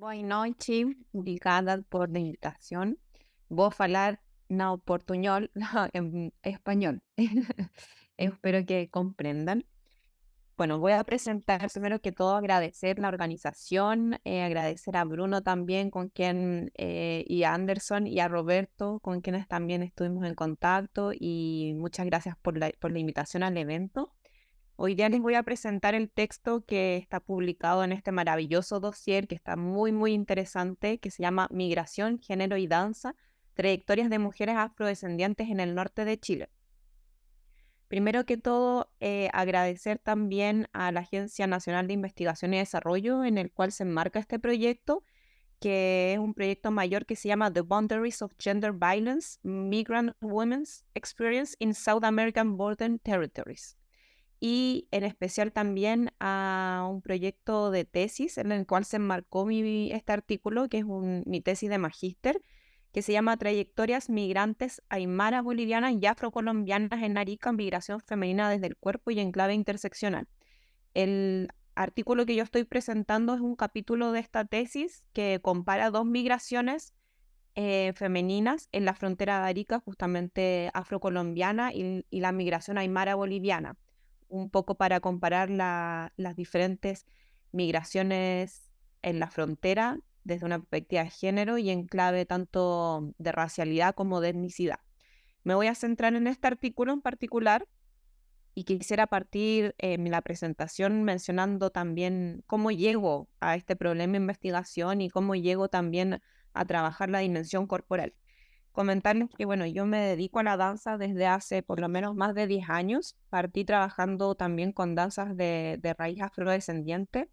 Boa noite, obrigada por la invitación. Voy a hablar no portuñol, en español. Espero que comprendan. Bueno, voy a presentar primero que todo, agradecer la organización, agradecer a Bruno también, con quien, y a Anderson y a Roberto, con quienes también estuvimos en contacto, y muchas gracias por la invitación al evento. Hoy día les voy a presentar el texto que está publicado en este maravilloso dossier que está muy, muy interesante, que se llama Migración, Género y Danza, Trayectorias de Mujeres Afrodescendientes en el Norte de Chile. Primero que todo, agradecer también a la Agencia Nacional de Investigación y Desarrollo, en el cual se enmarca este proyecto, que es un proyecto mayor que se llama The Boundaries of Gender Violence, Migrant Women's Experience in South American Border Territories, y en especial también a un proyecto de tesis en el cual se enmarcó este artículo, que es mi tesis de magíster, que se llama Trayectorias migrantes aymara bolivianas y afrocolombianas en Arica, migración femenina desde el cuerpo y enclave interseccional. El artículo que yo estoy presentando es un capítulo de esta tesis que compara dos migraciones femeninas en la frontera de Arica, justamente afrocolombiana, y la migración aymara boliviana, un poco para comparar las diferentes migraciones en la frontera desde una perspectiva de género y en clave tanto de racialidad como de etnicidad. Me voy a centrar en este artículo en particular y quisiera partir la presentación mencionando también cómo llego a este problema de investigación y cómo llego también a trabajar la dimensión corporal. Comentarles que, bueno, yo me dedico a la danza desde hace por lo menos más de 10 años. Partí trabajando también con danzas de raíz afrodescendiente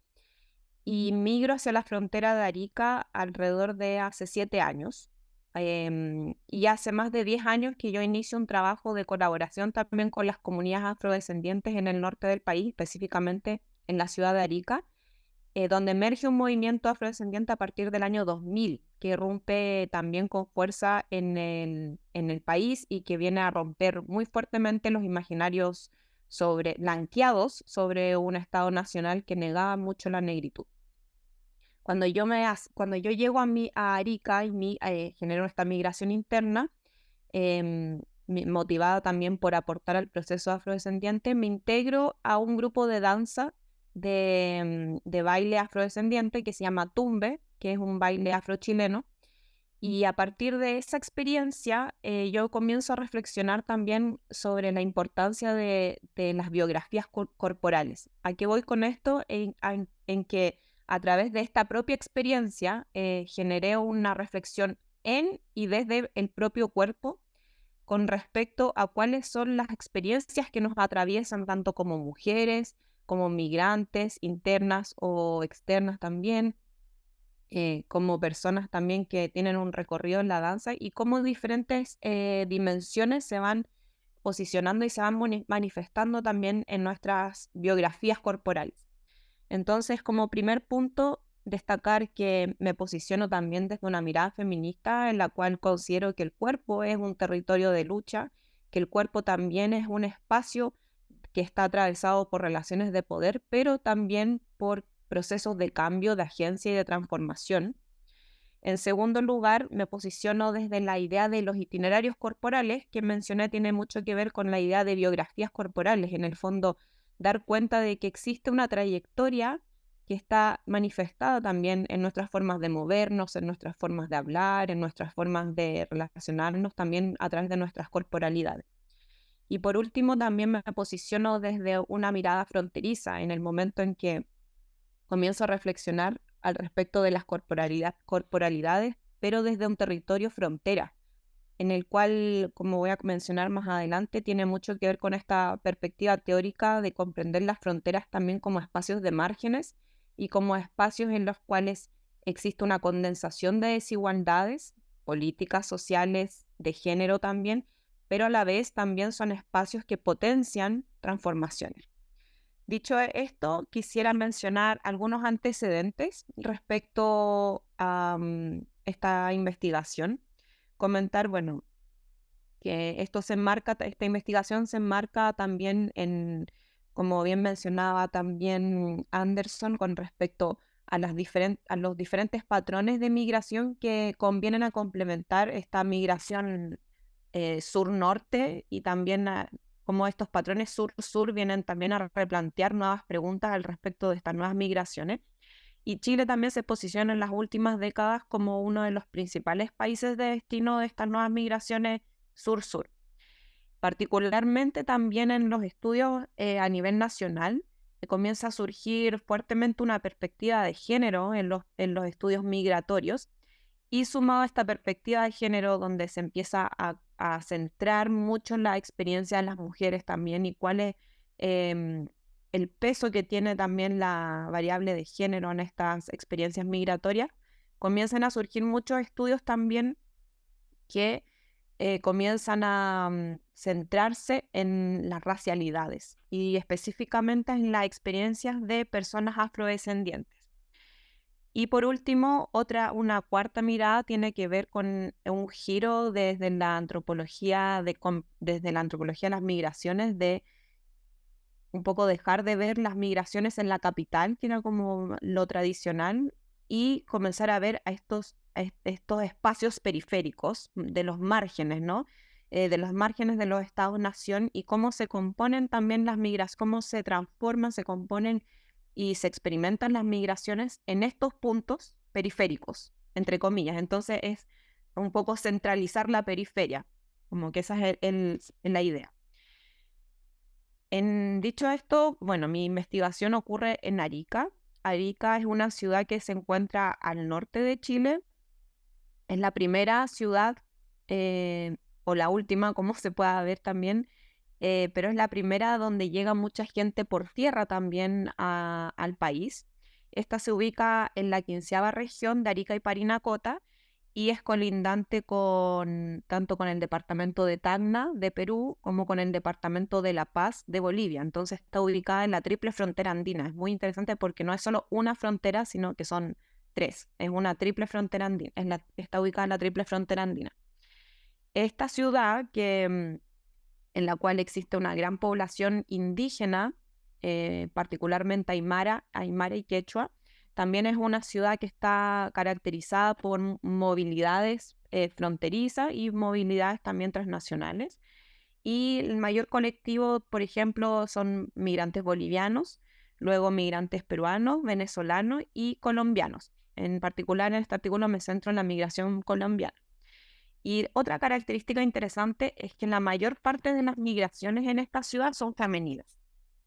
y migro hacia la frontera de Arica alrededor de hace 7 años. Y hace más de 10 años que yo inicio un trabajo de colaboración también con las comunidades afrodescendientes en el norte del país, específicamente en la ciudad de Arica, donde emerge un movimiento afrodescendiente a partir del año 2000, que irrumpe también con fuerza en el país y que viene a romper muy fuertemente los imaginarios blanqueados sobre un Estado nacional que negaba mucho la negritud. Cuando yo llego a Arica y genero esta migración interna, motivada también por aportar al proceso afrodescendiente, me integro a un grupo de danza de baile afrodescendiente que se llama Tumbe, que es un baile afrochileno. Y a partir de esa experiencia, yo comienzo a reflexionar también sobre la importancia de las biografías corporales. ¿A qué voy con esto? En que a través de esta propia experiencia generé una reflexión en y desde el propio cuerpo con respecto a cuáles son las experiencias que nos atraviesan tanto como mujeres, como migrantes, internas o externas también, como personas también que tienen un recorrido en la danza, y cómo diferentes dimensiones se van posicionando y se van manifestando también en nuestras biografías corporales. Entonces, como primer punto, destacar que me posiciono también desde una mirada feminista en la cual considero que el cuerpo es un territorio de lucha, que el cuerpo también es un espacio que está atravesado por relaciones de poder, pero también por procesos de cambio, de agencia y de transformación. En segundo lugar, me posiciono desde la idea de los itinerarios corporales, que mencioné tiene mucho que ver con la idea de biografías corporales. En el fondo, dar cuenta de que existe una trayectoria que está manifestada también en nuestras formas de movernos, en nuestras formas de hablar, en nuestras formas de relacionarnos, también a través de nuestras corporalidades. Y por último, también me posiciono desde una mirada fronteriza en el momento en que comienzo a reflexionar al respecto de las corporalidades, pero desde un territorio frontera, en el cual, como voy a mencionar más adelante, tiene mucho que ver con esta perspectiva teórica de comprender las fronteras también como espacios de márgenes y como espacios en los cuales existe una condensación de desigualdades políticas, sociales, de género también, pero a la vez también son espacios que potencian transformaciones. Dicho esto, quisiera mencionar algunos antecedentes respecto a esta investigación. Comentar, bueno, que esta investigación se enmarca también en, como bien mencionaba también Anderson, con respecto a los diferentes patrones de migración que convienen a complementar esta migración sur-norte, y también cómo estos patrones sur-sur vienen también a replantear nuevas preguntas al respecto de estas nuevas migraciones. Y Chile también se posiciona en las últimas décadas como uno de los principales países de destino de estas nuevas migraciones sur-sur. Particularmente también en los estudios a nivel nacional, comienza a surgir fuertemente una perspectiva de género en los estudios migratorios, y sumado a esta perspectiva de género donde se empieza a centrar mucho en la experiencia de las mujeres también, y cuál es el peso que tiene también la variable de género en estas experiencias migratorias, comienzan a surgir muchos estudios también que comienzan a centrarse en las racialidades y específicamente en las experiencias de personas afrodescendientes. Y por último, una cuarta mirada tiene que ver con un giro desde la antropología desde la antropología de las migraciones, de un poco dejar de ver las migraciones en la capital, que era como lo tradicional, y comenzar a ver a estos espacios periféricos de los márgenes, ¿no? De los márgenes de los estados-nación, y cómo se componen también las migraciones, cómo se transforman, se componen y se experimentan las migraciones en estos puntos periféricos, entre comillas. Entonces es un poco centralizar la periferia, como que esa es la idea. Dicho esto, bueno, mi investigación ocurre en Arica. Arica es una ciudad que se encuentra al norte de Chile. Es la primera ciudad, o la última, como se pueda ver también, pero es la primera donde llega mucha gente por tierra también al país. Esta se ubica en la 15ª región de Arica y Parinacota, y es colindante tanto con el departamento de Tacna de Perú como con el departamento de La Paz de Bolivia. Entonces está ubicada en la triple frontera andina. Es muy interesante porque no es solo una frontera, sino que son tres. Es una triple frontera andina. Está ubicada en la triple frontera andina. Esta ciudad, en la cual existe una gran población indígena, particularmente aymara y quechua, también es una ciudad que está caracterizada por movilidades fronterizas y movilidades también transnacionales. Y el mayor colectivo, por ejemplo, son migrantes bolivianos, luego migrantes peruanos, venezolanos y colombianos. En particular, en este artículo me centro en la migración colombiana. Y otra característica interesante es que la mayor parte de las migraciones en esta ciudad son femeninas.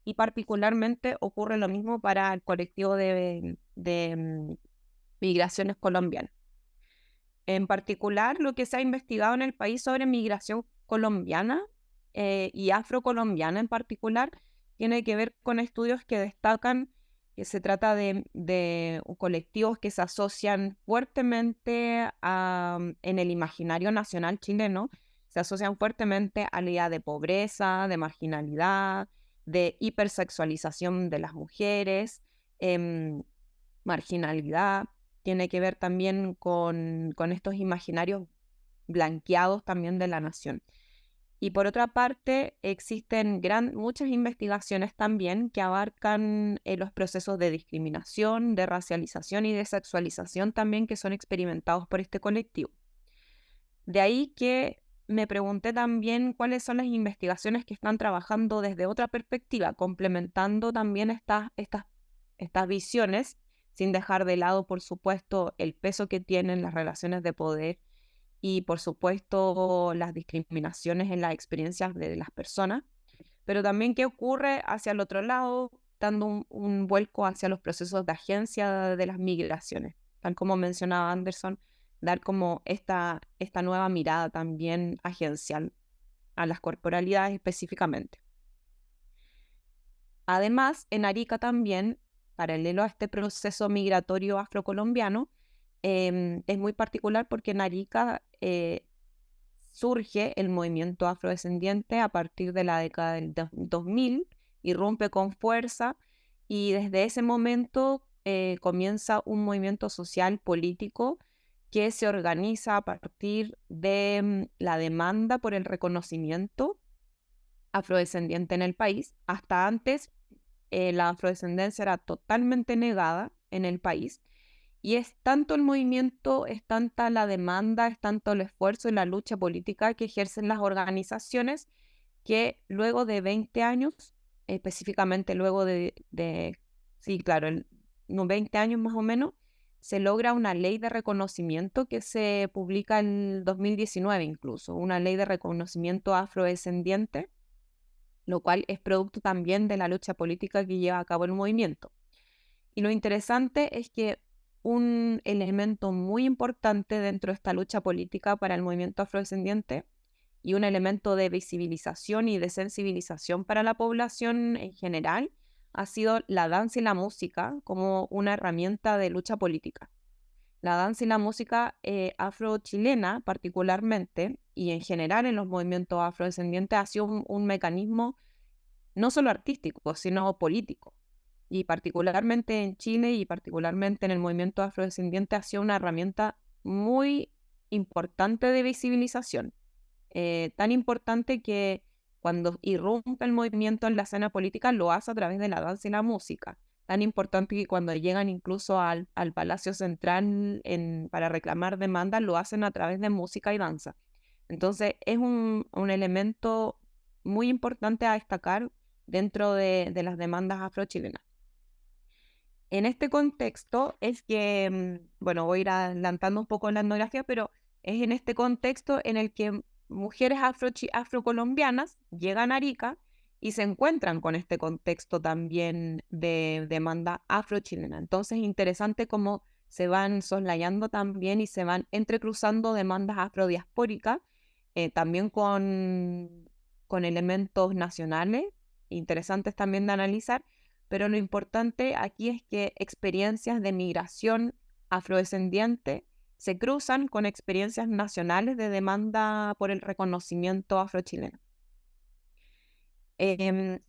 Y particularmente ocurre lo mismo para el colectivo de migraciones colombianas. En particular, lo que se ha investigado en el país sobre migración colombiana y afrocolombiana en particular, tiene que ver con estudios que destacan que se trata de colectivos que se asocian fuertemente en el imaginario nacional chileno, se asocian fuertemente a la idea de pobreza, de marginalidad, de hipersexualización de las mujeres, marginalidad. Tiene que ver también con estos imaginarios blanqueados también de la nación. Y por otra parte, existen muchas investigaciones también que abarcan los procesos de discriminación, de racialización y de sexualización también que son experimentados por este colectivo. De ahí que me pregunté también cuáles son las investigaciones que están trabajando desde otra perspectiva, complementando también estas visiones, sin dejar de lado, por supuesto, el peso que tienen las relaciones de poder y, por supuesto, las discriminaciones en las experiencias de las personas, pero también qué ocurre hacia el otro lado, dando un vuelco hacia los procesos de agencia de las migraciones, tal como mencionaba Anderson, dar como esta nueva mirada también agencial a las corporalidades específicamente. Además, en Arica también, paralelo a este proceso migratorio afrocolombiano, es muy particular porque en Arica surge el movimiento afrodescendiente a partir de la década del 2000, irrumpe con fuerza, y desde ese momento comienza un movimiento social político que se organiza a partir de la demanda por el reconocimiento afrodescendiente en el país. Hasta antes, la afrodescendencia era totalmente negada en el país. Y es tanto el movimiento, es tanta la demanda, es tanto el esfuerzo y la lucha política que ejercen las organizaciones que luego de 20 años, específicamente luego sí, claro, unos 20 años más o menos, se logra una ley de reconocimiento que se publica en 2019 incluso, una ley de reconocimiento afrodescendiente, lo cual es producto también de la lucha política que lleva a cabo el movimiento. Y lo interesante es que un elemento muy importante dentro de esta lucha política para el movimiento afrodescendiente y un elemento de visibilización y de sensibilización para la población en general ha sido la danza y la música como una herramienta de lucha política. La danza y la música afrochilena particularmente y en general en los movimientos afrodescendientes ha sido un mecanismo no solo artístico, sino político. Y particularmente en Chile y particularmente en el movimiento afrodescendiente ha sido una herramienta muy importante de visibilización. Tan importante que cuando irrumpe el movimiento en la escena política lo hace a través de la danza y la música. Tan importante que cuando llegan incluso al Palacio Central para reclamar demandas lo hacen a través de música y danza. Entonces es un elemento muy importante a destacar dentro de las demandas afrochilenas. En este contexto es que, bueno, voy a ir adelantando un poco la etnografía, pero es en este contexto en el que mujeres afrocolombianas llegan a Arica y se encuentran con este contexto también de demanda afrochilena. Entonces, interesante cómo se van soslayando también y se van entrecruzando demandas afrodiaspóricas, también con elementos nacionales, interesantes también de analizar, pero lo importante aquí es que experiencias de migración afrodescendiente se cruzan con experiencias nacionales de demanda por el reconocimiento afrochileno.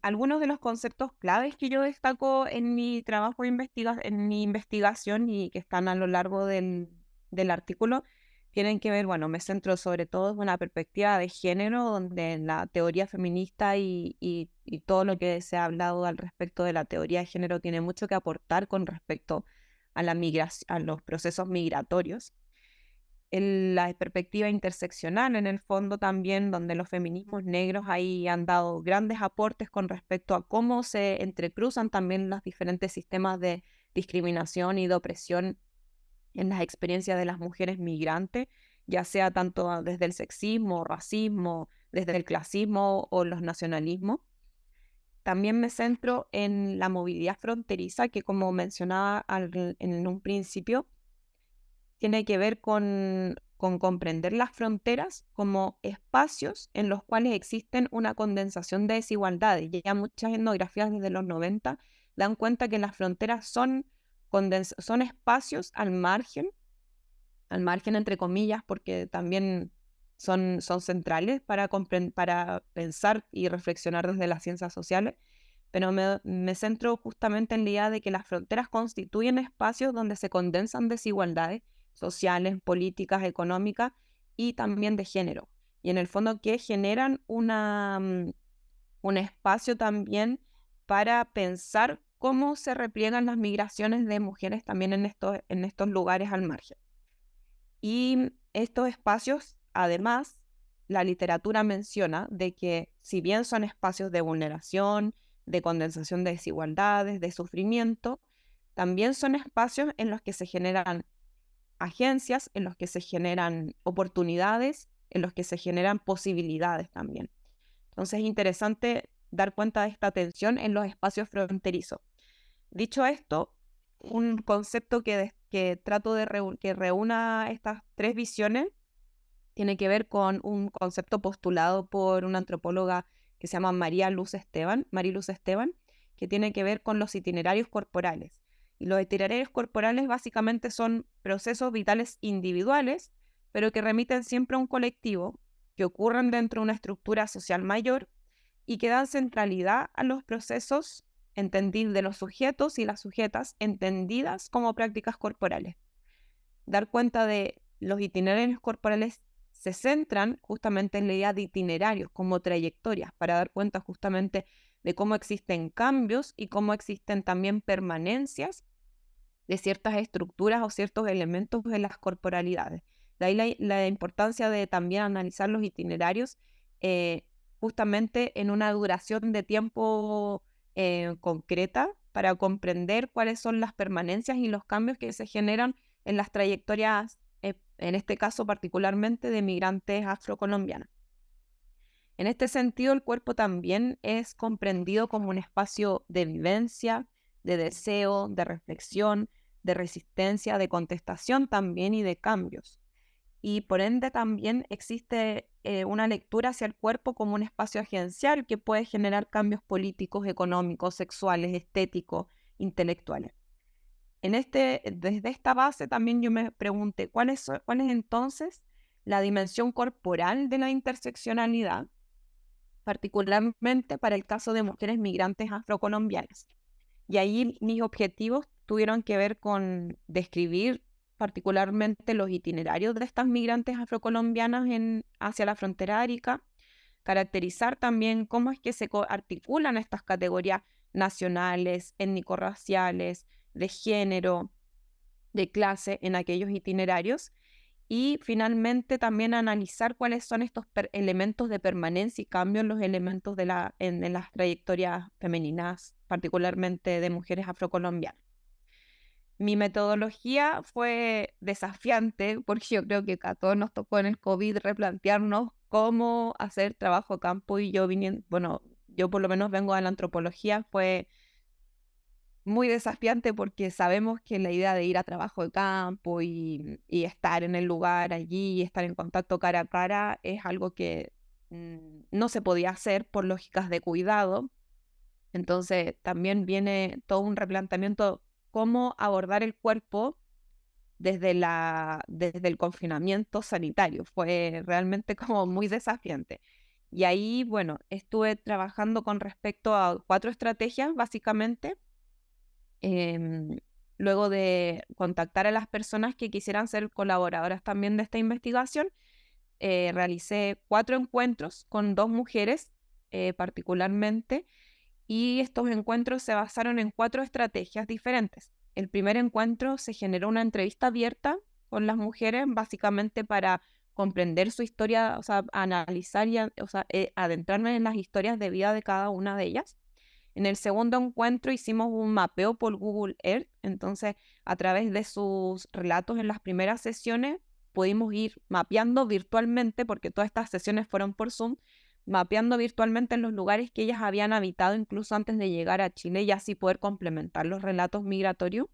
Algunos de los conceptos claves que yo destaco en mi trabajo en mi investigación y que están a lo largo del artículo tienen que ver, bueno, me centro sobre todo en una perspectiva de género, donde la teoría feminista y todo lo que se ha hablado al respecto de la teoría de género tiene mucho que aportar con respecto a a los procesos migratorios. La perspectiva interseccional en el fondo también, donde los feminismos negros ahí han dado grandes aportes con respecto a cómo se entrecruzan también los diferentes sistemas de discriminación y de opresión en las experiencias de las mujeres migrantes, ya sea tanto desde el sexismo, racismo, desde el clasismo o los nacionalismos. También me centro en la movilidad fronteriza, que como mencionaba en un principio, tiene que ver con comprender las fronteras como espacios en los cuales existen una condensación de desigualdades. Ya muchas etnografías desde los 90 dan cuenta que las fronteras son espacios al margen entre comillas, porque también son centrales para pensar y reflexionar desde las ciencias sociales, pero me centro justamente en la idea de que las fronteras constituyen espacios donde se condensan desigualdades sociales, políticas, económicas y también de género. Y en el fondo que generan un espacio también para pensar cómo se repliegan las migraciones de mujeres también en estos lugares al margen. Y estos espacios, además, la literatura menciona de que si bien son espacios de vulneración, de condensación de desigualdades, de sufrimiento, también son espacios en los que se generan agencias, en los que se generan oportunidades, en los que se generan posibilidades también. Entonces es interesante dar cuenta de esta tensión en los espacios fronterizos. Dicho esto, un concepto que trato de que reúna estas tres visiones tiene que ver con un concepto postulado por una antropóloga que se llama Mariluz Esteban, que tiene que ver con los itinerarios corporales. Y los itinerarios corporales básicamente son procesos vitales individuales, pero que remiten siempre a un colectivo, que ocurren dentro de una estructura social mayor y que dan centralidad a los procesos de los sujetos y las sujetas entendidas como prácticas corporales. Dar cuenta de los itinerarios corporales se centran justamente en la idea de itinerarios como trayectorias, para dar cuenta justamente de cómo existen cambios y cómo existen también permanencias de ciertas estructuras o ciertos elementos en las corporalidades. De ahí la importancia de también analizar los itinerarios justamente en una duración de tiempo concreta para comprender cuáles son las permanencias y los cambios que se generan en las trayectorias, en este caso particularmente de migrantes afrocolombianos. En este sentido, el cuerpo también es comprendido como un espacio de vivencia, de deseo, de reflexión, de resistencia, de contestación también y de cambios. Y por ende también existe una lectura hacia el cuerpo como un espacio agencial que puede generar cambios políticos, económicos, sexuales, estéticos, intelectuales. Desde esta base también yo me pregunté, ¿cuál es entonces la dimensión corporal de la interseccionalidad, particularmente para el caso de mujeres migrantes afrocolombianas? Y ahí mis objetivos tuvieron que ver con describir particularmente los itinerarios de estas migrantes afrocolombianas hacia la frontera árica, caracterizar también cómo es que se articulan estas categorías nacionales, étnico-raciales, de género, de clase en aquellos itinerarios, y finalmente también analizar cuáles son estos elementos de permanencia y cambio en los elementos en las trayectorias femeninas, particularmente de mujeres afrocolombianas. Mi metodología fue desafiante porque yo creo que a todos nos tocó en el COVID replantearnos cómo hacer trabajo a campo, y yo por lo menos vengo de la antropología. Fue muy desafiante porque sabemos que la idea de ir a trabajo de campo y estar en el lugar allí, estar en contacto cara a cara, es algo que no se podía hacer por lógicas de cuidado. Entonces también viene todo un replanteamiento cómo abordar el cuerpo desde el confinamiento sanitario. Fue realmente como muy desafiante. Y ahí, bueno, estuve trabajando con respecto a 4 estrategias, básicamente. Em, Luego de contactar a las personas que quisieran ser colaboradoras también de esta investigación, realicé 4 encuentros con 2 mujeres particularmente, y estos encuentros se basaron en 4 estrategias diferentes. El primer encuentro se generó una entrevista abierta con las mujeres, básicamente para comprender su historia, o sea, analizar y adentrarme en las historias de vida de cada una de ellas. En el segundo encuentro hicimos un mapeo por Google Earth, entonces a través de sus relatos en las primeras sesiones pudimos ir mapeando virtualmente, porque todas estas sesiones fueron por Zoom, mapeando virtualmente en los lugares que ellas habían habitado incluso antes de llegar a Chile, y así poder complementar los relatos migratorios.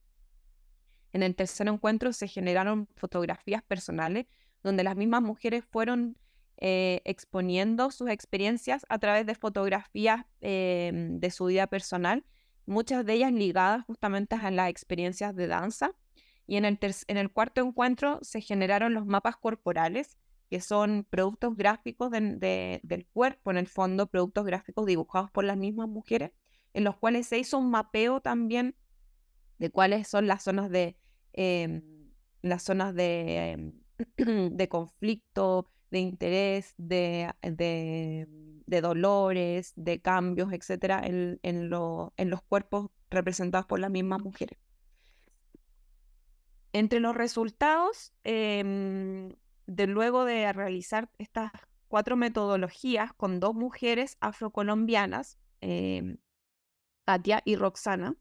En el tercer encuentro se generaron fotografías personales donde las mismas mujeres fueron exponiendo sus experiencias a través de fotografías de su vida personal, muchas de ellas ligadas justamente a las experiencias de danza. Y en el cuarto encuentro se generaron los mapas corporales, que son productos gráficos del cuerpo, en el fondo, productos gráficos dibujados por las mismas mujeres, en los cuales se hizo un mapeo también de cuáles son em, las zonas de conflicto, de interés, de dolores, de cambios, etcétera, en los cuerpos representados por las mismas mujeres. Entre los resultados, luego de realizar estas 4 metodologías con 2 mujeres afrocolombianas, Katia y Roxana,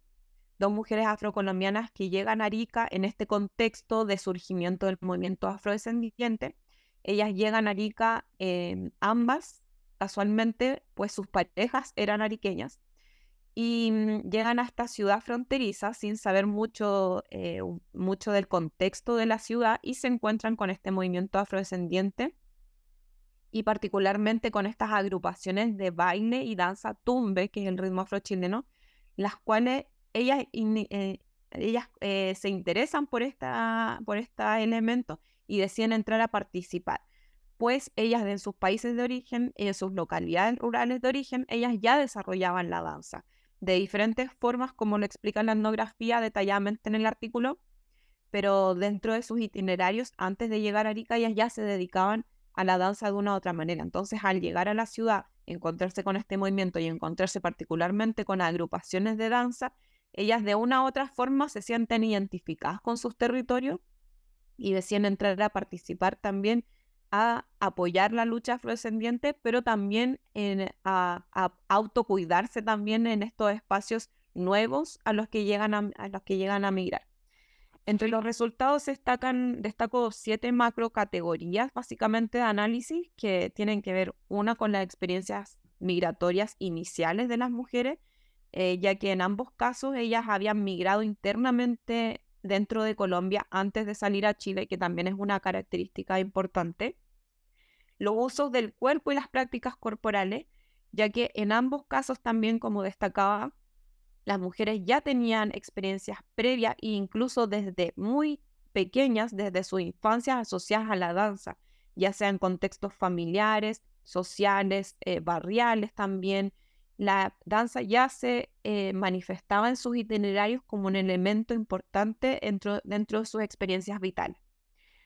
2 mujeres afrocolombianas que llegan a Arica en este contexto de surgimiento del movimiento afrodescendiente. Ellas llegan a Arica, ambas, casualmente, pues sus parejas eran ariqueñas, y llegan a esta ciudad fronteriza sin saber mucho del contexto de la ciudad, y se encuentran con este movimiento afrodescendiente y particularmente con estas agrupaciones de baile y danza tumbe, que es el ritmo afrochileno, las cuales ellas se interesan por este elemento y deciden entrar a participar. Pues ellas en sus países de origen, en sus localidades rurales de origen, ellas ya desarrollaban la danza de diferentes formas, como lo explica la etnografía detalladamente en el artículo, pero dentro de sus itinerarios, antes de llegar a Arica, ellas ya se dedicaban a la danza de una u otra manera. Entonces, al llegar a la ciudad, encontrarse con este movimiento y encontrarse particularmente con agrupaciones de danza, ellas de una u otra forma se sienten identificadas con sus territorios y deciden entrar a participar también a apoyar la lucha afrodescendiente, pero también a autocuidarse también en estos espacios nuevos a los que llegan a migrar. Entre los resultados destaco 7 macro categorías básicamente de análisis que tienen que ver una con las experiencias migratorias iniciales de las mujeres, ya que en ambos casos ellas habían migrado internamente dentro de Colombia antes de salir a Chile, que también es una característica importante. Los usos del cuerpo y las prácticas corporales, ya que en ambos casos también, como destacaba, las mujeres ya tenían experiencias previas e incluso desde muy pequeñas, desde su infancia, asociadas a la danza, ya sea en contextos familiares, sociales, barriales también. La danza ya se manifestaba en sus itinerarios como un elemento importante dentro de sus experiencias vitales.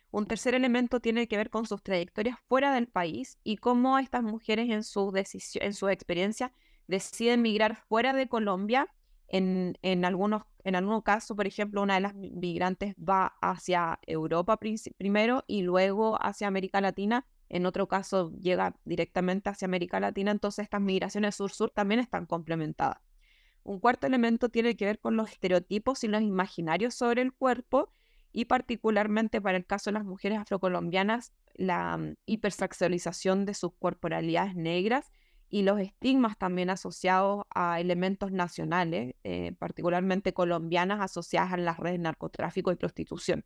Un tercer elemento tiene que ver con sus trayectorias fuera del país y cómo estas mujeres en su experiencia deciden migrar fuera de Colombia. En algunos casos, por ejemplo, una de las migrantes va hacia Europa primero y luego hacia América Latina. En otro caso llega directamente hacia América Latina. Entonces estas migraciones sur-sur también están complementadas. Un cuarto elemento tiene que ver con los estereotipos y los imaginarios sobre el cuerpo y particularmente para el caso de las mujeres afrocolombianas, la hipersexualización de sus corporalidades negras y los estigmas también asociados a elementos nacionales, particularmente colombianas asociadas a las redes de narcotráfico y prostitución.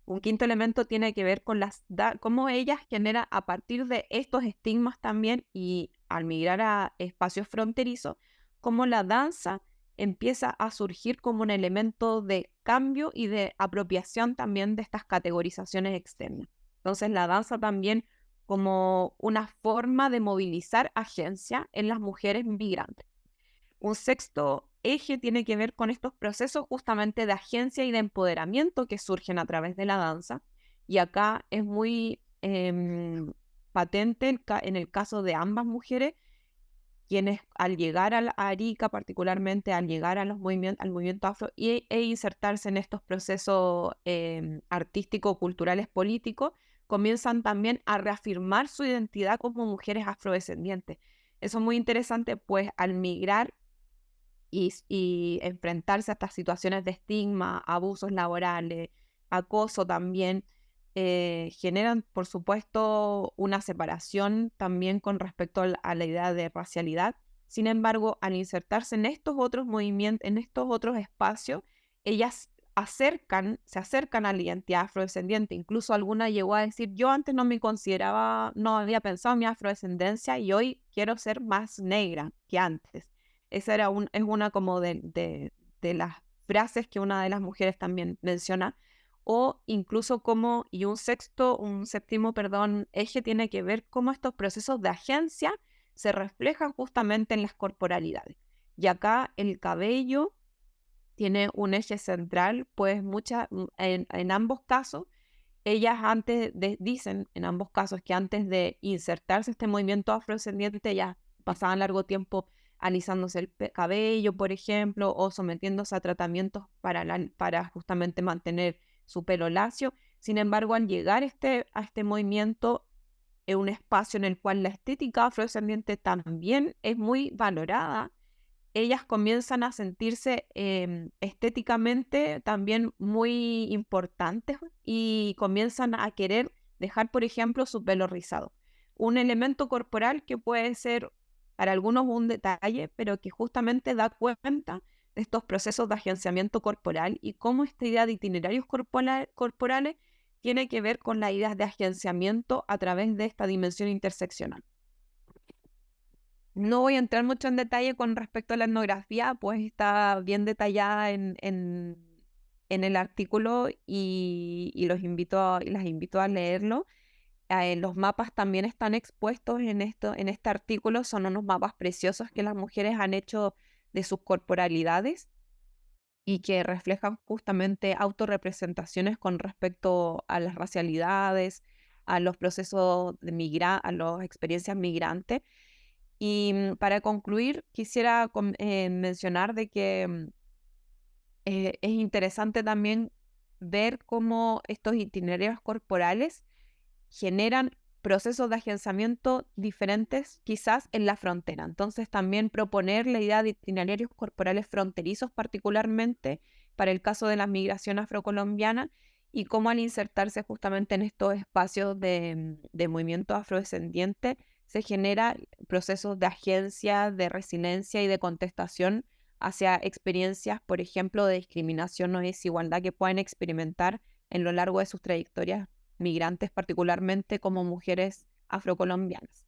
Un quinto elemento tiene que ver con cómo ellas generan a partir de estos estigmas también y al migrar a espacios fronterizos, cómo la danza empieza a surgir como un elemento de cambio y de apropiación también de estas categorizaciones externas. Entonces la danza también como una forma de movilizar agencia en las mujeres migrantes. Un sexto eje tiene que ver con estos procesos justamente de agencia y de empoderamiento que surgen a través de la danza. Y acá es muy patente en el caso de ambas mujeres, quienes al llegar a Arica, particularmente al llegar al movimiento afro e insertarse en estos procesos artísticos, culturales, políticos, comienzan también a reafirmar su identidad como mujeres afrodescendientes. Eso es muy interesante, pues al migrar y enfrentarse a estas situaciones de estigma, abusos laborales, acoso también, generan, por supuesto, una separación también con respecto a la idea de racialidad. Sin embargo, al insertarse en estos otros movimientos, en estos otros espacios, ellas se acercan a la identidad afrodescendiente. Incluso alguna llegó a decir, yo antes no me consideraba, no había pensado en mi afrodescendencia y hoy quiero ser más negra que antes. Esa es una como de las frases que una de las mujeres también menciona. O incluso un séptimo, perdón, eje tiene que ver cómo estos procesos de agencia se reflejan justamente en las corporalidades. Y acá el cabello tiene un eje central, pues en ambos casos, dicen en ambos casos que antes de insertarse este movimiento afrodescendiente, ellas pasaban largo tiempo alisándose el cabello, por ejemplo, o sometiéndose a tratamientos para justamente mantener su pelo lacio. Sin embargo, al llegar a este movimiento, es un espacio en el cual la estética afrodescendiente también es muy valorada. Ellas comienzan a sentirse estéticamente también muy importantes y comienzan a querer dejar, por ejemplo, su pelo rizado. Un elemento corporal que puede ser para algunos un detalle, pero que justamente da cuenta de estos procesos de agenciamiento corporal y cómo esta idea de itinerarios corporales tiene que ver con la idea de agenciamiento a través de esta dimensión interseccional. No voy a entrar mucho en detalle con respecto a la etnografía, pues está bien detallada en el artículo y las invito a leerlo. Los mapas también están expuestos en este artículo, son unos mapas preciosos que las mujeres han hecho de sus corporalidades y que reflejan justamente autorrepresentaciones con respecto a las racialidades, a los procesos a las experiencias migrantes. Y para concluir, quisiera mencionar de que es interesante también ver cómo estos itinerarios corporales generan procesos de agenciamiento diferentes quizás en la frontera. Entonces también proponer la idea de itinerarios corporales fronterizos particularmente para el caso de la migración afrocolombiana y cómo al insertarse justamente en estos espacios de movimiento afrodescendiente se genera procesos de agencia, de resiliencia y de contestación hacia experiencias, por ejemplo, de discriminación o desigualdad que pueden experimentar en lo largo de sus trayectorias migrantes, particularmente como mujeres afrocolombianas.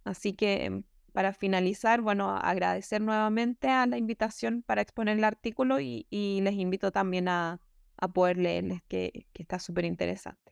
Así que para finalizar, bueno, agradecer nuevamente a la invitación para exponer el artículo y les invito también a poder leerles, que está súper interesante.